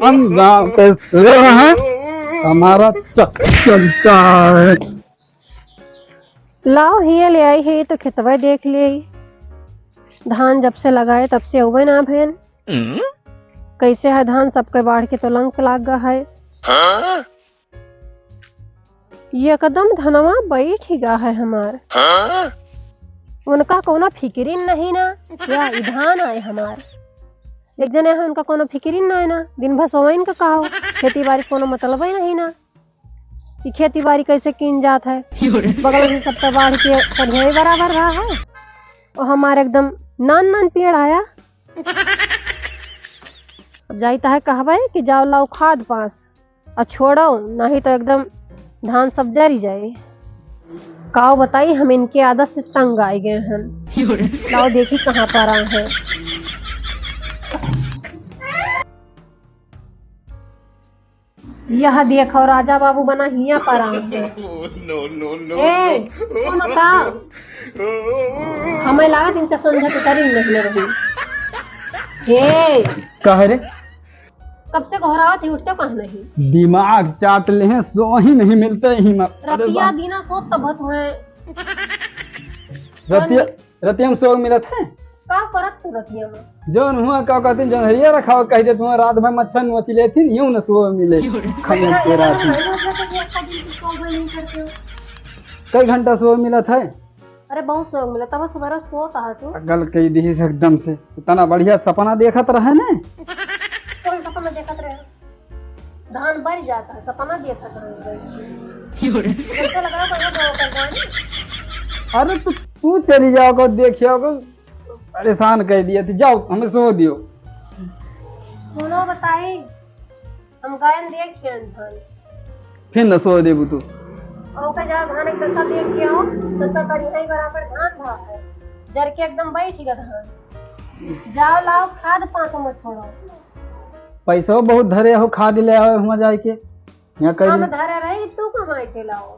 हम गांव के शेर हैं, हमारा चलता है। लाओ हिया ले आई है तो खेतवा देख ले। धान जब से लगाए तब से उबे ना भैन। कैसे है धान सबके बाढ़ के तो लंक लाग गया है। ये कदम धनवा बैठ ही गा है हमार। उनका कोनो फिक्रिन नहीं ना क्या ई धान आए हमार। एक जने है उनका कोनो फिक्रिन नहीं ना, दिन भर सोइन का कहो खेती बाड़ी कोनो मतलब ही नहीं ना कि खेती बाड़ी कैसे कीन जात है। बगल में सबका बाढ़ के कढ़िया बराबर रहा है और हमारे एकदम नान नान पेड़ आया। अब जाता है कहबे कि जाओ लाओ खाद पास और छोड़ो नहीं तो एकदम धान सब जरी जाए। काओ बताई हम इनके आदत से तंग आए गए हैं। लाओ देखी कहाँ पर आए हैं। यह देखो राजा बाबू बना हिया पर आए हैं। ए, कौन का? हमें लागत इनका समझा तो करी नहीं रही। हे कह रे कब से घोरावा थी उठते कहाँ नहीं। दिमाग चाट ले हैं, सो ही नहीं मिलते ही रतिया दीना सोत तबत हुए। रतिया में सो मिलत है का करत तू रतिया में जोन हुआ का कहते जनहरिया रखाओ कह दे तुम रात भर मच्छर नोच लेती यूं न सो मिले खमन के रात कई घंटा सो मिलत है। अरे बहुत सो मिला तब सुबह सोता है तू। गल कई दी से एकदम से इतना बढ़िया सपना देखत रहे ने। कौन सपना देखत रहे? धान बढ़ जाता है सपना देखत रहे। कैसे लग रहा है? अरे तू चली जाओ को देखियो को परेशान कर दिया थी। जाओ हमें सो दियो। सुनो बताई हम गायन देख के धान फिर न सो देबू तू। ओके जा धान एक दस्ता देख के आओ तो करी नहीं बराबर धान भा है जर के एकदम बैठ गया धान। जाओ लाओ खाद पांच मत छोड़ो। पैसा बहुत धरे हो खाद ले आओ हम जाए के यहाँ कर। हम धरे रही तू कमाई के लाओ।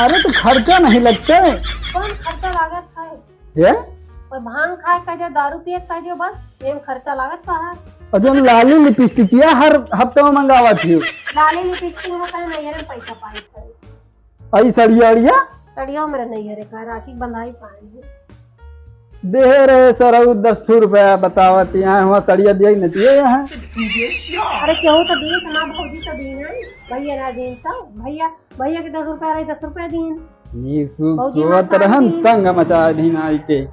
अरे तो खर्चा नहीं लगते। कौन खर्चा लागत है? ये और भांग खाए कह दियो दारू पिए कह दियो बस एम खर्चा लागत का है। और जो लाली लिपस्टिकिया हर हफ्ते में मंगावा थी लाली लिपस्टिक में कहे नहीं है पैसा पाई है। आई सड़िया अड़िया सड़िया मेरे नहीं है का राखी बंधाई पाएंगे दे रहे सर 10 रुपया बतावत यहाँ हुआ सड़िया दिया नहीं दिए यहाँ। अरे क्यों तो दिए ना भौजी तो दी है भैया ना दिन तो भैया भैया के 10 रुपया रही 10 रुपया दिन सोत रहन तंग मचा दिन आई के।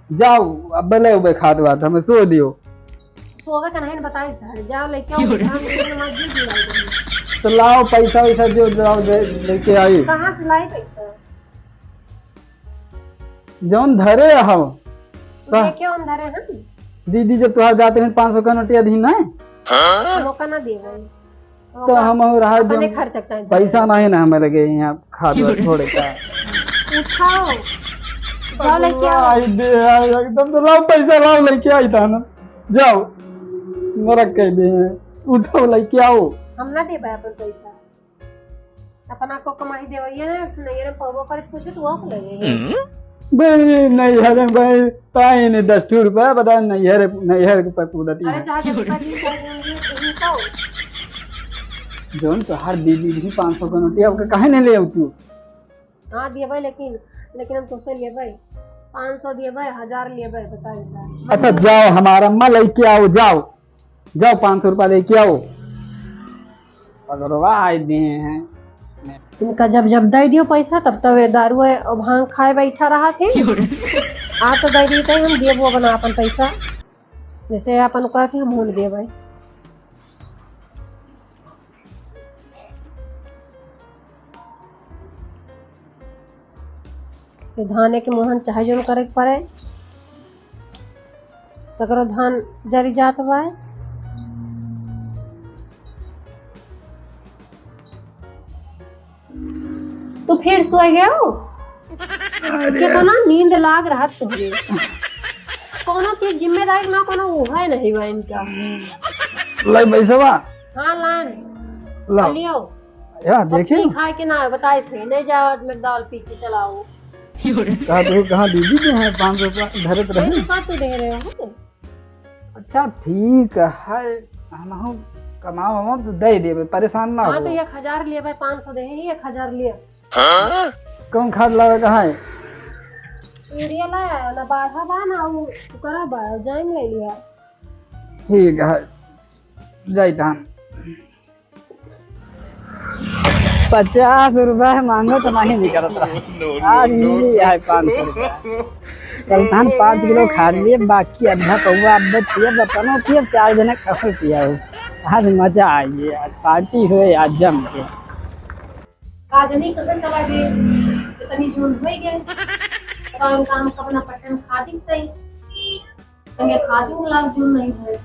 जाओ अब बले उबे खाद बात हमें सो दियो। सोवे का नहीं बताई था जाओ लेके आओ हम मस्जिद दिलाई। तो लाओ पैसा वैसा जो जाओ लेके आई। कहाँ से लाई पैसा? जौन धरे हो लेके हम धरे हैं। दीदी जब तुहार जाते हैं 500 का नोटिया दी ना मौका ना दे गए तो हम रहा अपने खर्च सकता है पैसा नहीं ना हमें लगे यहाँ खाद छोड़े का। उठाओ जाओ लेके आओ। एकदम तो लाओ पैसा लाओ लेके आई था ना। जाओ नरक कह दे उठाओ लेके आओ। हम ना दे पाए अपन पैसा अपना को कमाई देवइए ना नहीं रे पवो कर पूछे तो वो लगे भाई नहीं है भाई ताई ने 10 रुपया बता नहीं है के पैसा उड़ती है। अरे चाहे रुपया दी चाहिए तो जोन तो हर दीदी भी 500 का नोटिया काहे नहीं ले आऊ तू। हां दिए भाई लेकिन हम तुमसे लिए भाई 500 दिए भाई 1000 लिए भाई बताइए। अच्छा जाओ हमारा अम्मा लेके आओ। जाओ 500 रुपया लेके आओ। अगर वाई दिए हैं इनका जब दे दियो पैसा तब तब दारू है और भांग खाए बैठा रहा थे। आ तो दे देते हम देबो बना अपन पैसा जैसे अपन कह के हम होन देबै। धाने के मोहन चाहे जो करे पड़े सगरो धान जरी जात बा। तो फिर सो गया क्या ना नींद लाग रहा तुझे कोनो चीज जिम्मेदारी ना कोनो वो है नहीं बा इनका। लाई पैसा बा। हाँ लान लाओ लियो या देखिए खाए के ना बताए थे नहीं जाओ आज मैं दाल पी के चलाओ। कहाँ दीदी के हैं 500 रुपया धरत रहे। तू दे रहे हो? अच्छा ठीक है हम कमाओ हम तो दे दे, परेशान ना हाँ हो। तो 1000 लिए भाई, 500 दे ही 1000 लिए। कौन खाद लावे कहाँ है? यूरिया लाया ना, बाढ़ा बा ना वो करा बा, जाइन ले लिया। ठीक है जाई धान। 50 रुपए मांगो तो नहीं निकलत रहा, आज मिली है 500 रुपया। कल धान 5 किलो खा लिए, बाकी आधा पौवा अब पिए बतानो पिए 4 जने कफल पिया हो। आज मजा आई, आज पार्टी हुए आज जम के। आज नहीं कदर चला गए, इतनी जून हो गए, काम काम अपना पटन खा दिखते ही, संगे खा दूँ लाख जून नहीं है।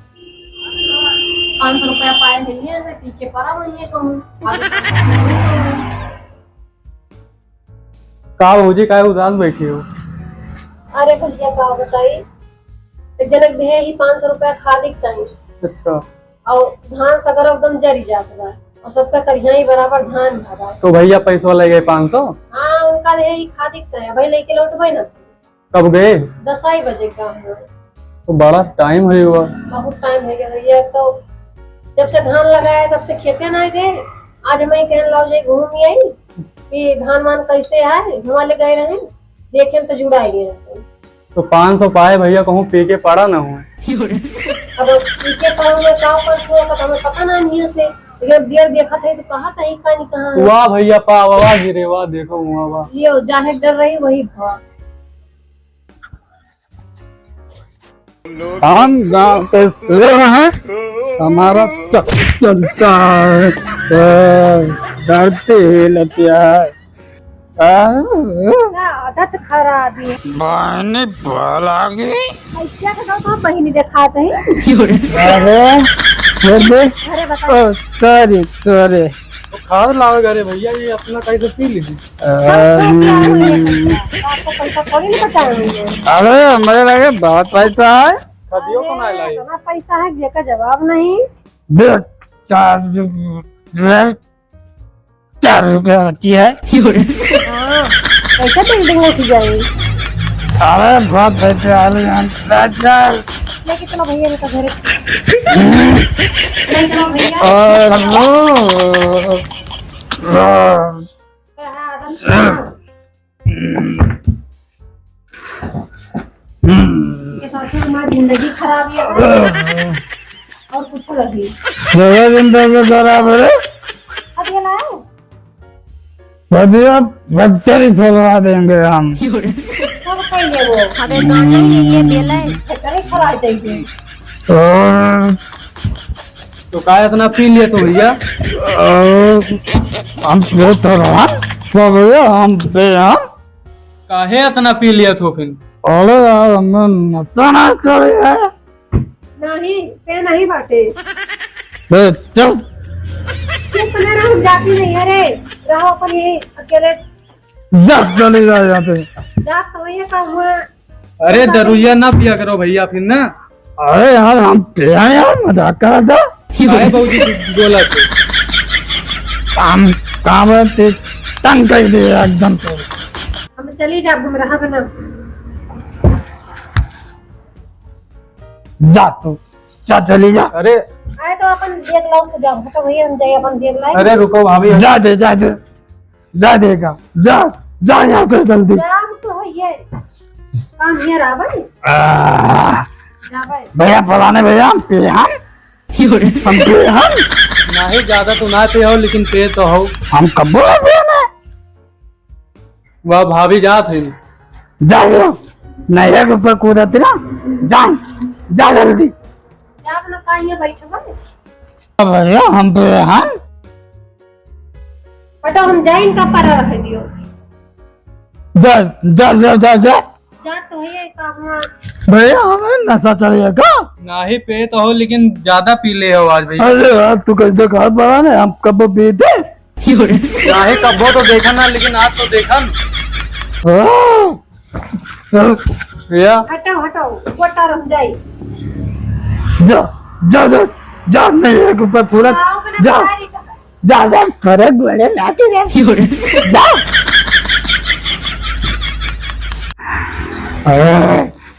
500 रुपया पाए लिए मैं पी के पड़ा वही कहूँ। का मुझे काय उदास बैठी हो? अरे कुछ क्या बताई, एक जनक दे ही 500 रुपया खा दिखता है। अच्छा और धान सगर एकदम जरी जाता है, और सबका करिया ही बराबर धान भरा। तो भैया पैसा ले गए 500? हाँ उनका दे ही खा दिखता है, भाई लेके लौट भाई ना। कब गए? 10 बजे का है। तो बड़ा टाइम है हुआ। बहुत टाइम हो गया भैया, तो जब से धान लगाया तब से खेते ना गए। आज मैं कहने लो जे घूम आई कि धान मान कैसे है, हमारे गए रहे देखे तो जुड़ा गए। तो 500 पाए भैया, कहूँ पी के पड़ा ना हुए। अब पी के पड़ोगे का ऊपर हमें पता ना नहीं से, लेकिन देर देखा था तो कहा था ही का नहीं कहा। वाह भैया पा वाह गिरे वाह, देखो हुआ वाह। ये जाने डर रही वही भाव। हम गांव के शेर हैं, हमारा चलता है, डरते ही लतिया है। आदत खराब है। मैंने बोला कि क्या कहता तो बहिनी दिखाते हैं। अरे बताओ सॉरी सॉरी। तो खाद लावे घरे भैया, ये अपना कैसे पी लीजिए। आपको पैसा थोड़ी नहीं बचाएंगे। अरे मुझे लगे बहुत पैसा है। खदियो को ना लाई। इतना पैसा है जेका जवाब नहीं। 4 रुपया बची है। हाँ, कैसे बिल्डिंग उठ जाएगी। अरे बहुत पैसा लेके चलो भैया इनका घर। नहीं चलो भैया। के साथ हमारी जिंदगी खराब है और कुछ लगी। जिंदगी बराबर है। अब ये लाए बढ़िया बच्चे ही छोड़वा देंगे हम। सब कहिए वो हमें गाने ये बेला है करे खराब देंगे। तो का इतना पी लिए तो भैया? हम तो भैया हम पे हम काहे इतना पी लिया तो फिर? अरे यार हमें नचाना चाहिए। नहीं पे नहीं बाटे। चल चुप न रहो, जाती नहीं है रे, रहो अपन ये अकेले। जा चले जा यहाँ पे। जा तो ये का हुआ। अरे दरुइया ना पिया करो भैया फिर ना। अरे यार हम पे आए यार, मजाक कर रहा था। काहे बाबूजी बोला तो? काम तंग कर दिया एकदम से। हम चली जा घूम रहा बना। जा तू जा चली जा। अरे आए तो अपन देख लो तो जाओ तो भैया हम जाए अपन देख लाए। अरे रुको भाभी। जा देगा जा जा यहाँ पे जल्दी। जाब तो है ये काम है रावण। जा भाई भैया फलाने भैया हम पे हम नहीं ज्यादा तो ना पे हो, लेकिन पे तो हो। हम कब बोला ना वह भाभी जात है। जाओ नहीं है ऊपर कूदती ना, जा जल्दी। जा अपना कहीं बैठो भाई। भैया हम पे हम बटो हम जाए इनका परा रख दियो। जा जा जा जा जा जा तो है ये काम। भैया हमें नशा चढ़ेगा। ना ही पे तो हो, लेकिन ज्यादा पी ले हो आज भैया। अरे यार तू कैसे खा पड़ा ना, हम कब पीते चाहे कब्बो तो देखा ना, लेकिन आज तो देखा ना भैया। हटाओ कोटा रह जाए। जा जा जा जा नहीं है ऊपर पूरा जा जा जा फर्क बड़े लाते रे जा।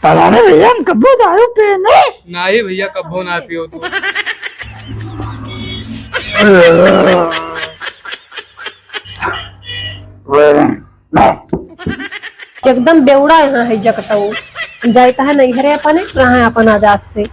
पता नहीं भैया हम कब दारू पीने। ना ही भैया कब्बो ना पियो तो। एकदम बेवड़ा यहाँ है जकटऊ जाता है नहीं घरे अपने रहा है अपन आजाद से।